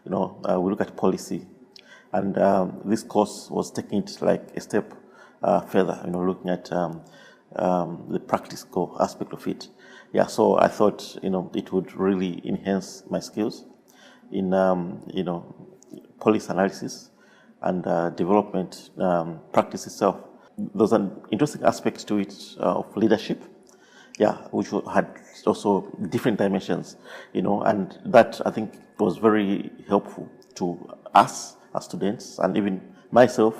we look at policy. And this course was taking it like a step further, looking at the practical aspect of it. Yeah, so I thought, it would really enhance my skills in, policy analysis and development practice itself. There's an interesting aspect to it of leadership, yeah, which had also different dimensions, and that I think was very helpful to us as students and even myself,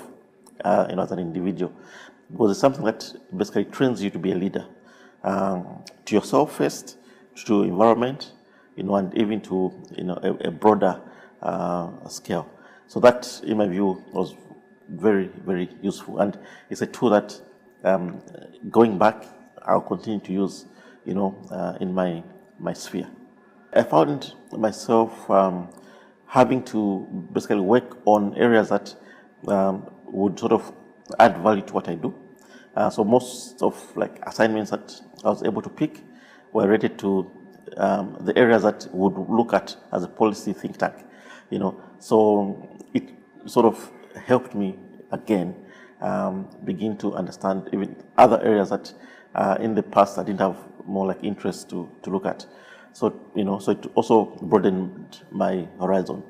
as an individual, because it's something that basically trains you to be a leader, to yourself first, to environment, and even to a broader scale. So that, in my view, was very, very useful, and it's a tool that going back I'll continue to use, in my sphere. I found myself having to basically work on areas that would sort of add value to what I do. So most of assignments that I was able to pick were related to the areas that would look at as a policy think tank. So it sort of helped me again begin to understand even other areas that in the past I didn't have more interest to look at. So so it also broadened my horizon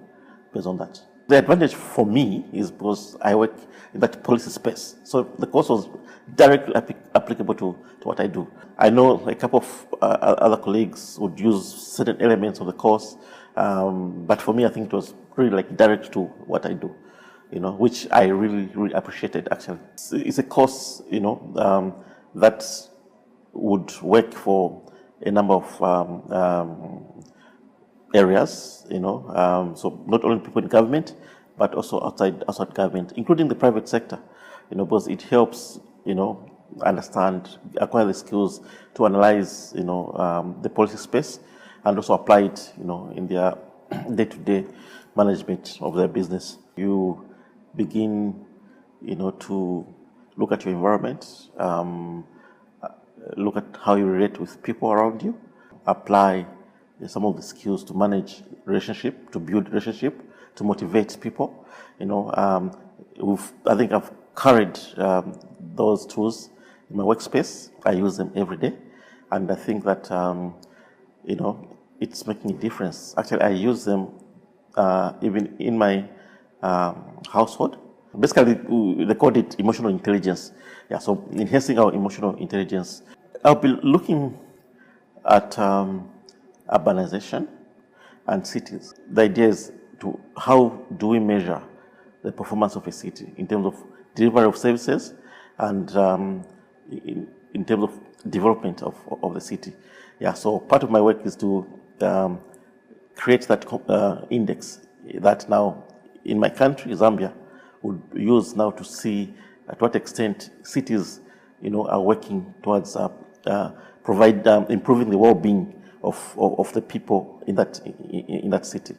based on that. The advantage for me is because I work in that policy space. So the course was directly applicable to what I do. I know a couple of other colleagues would use certain elements of the course, but for me I think it was really direct to what I do, which I really, really appreciated actually. It's a course, that would work for a number of areas, so not only people in government, but also outside government, including the private sector, because it helps, understand, acquire the skills to analyze, the policy space and also apply it, in their day-to-day management of their business. You begin, to look at your environment, look at how you relate with people around you, apply some of the skills to manage relationship, to build relationship, to motivate people. I think I've carried those tools in my workspace. I use them every day, and I think that it's making a difference. Actually, I use them even in my household. Basically, they call it emotional intelligence. Yeah, so enhancing our emotional intelligence. I'll be looking at urbanization and cities. The idea is how do we measure the performance of a city in terms of delivery of services and in terms of development of the city. Yeah, so part of my work is to create that index that now in my country, Zambia, would use now to see at what extent cities, are working towards improving the well-being of the people in that city.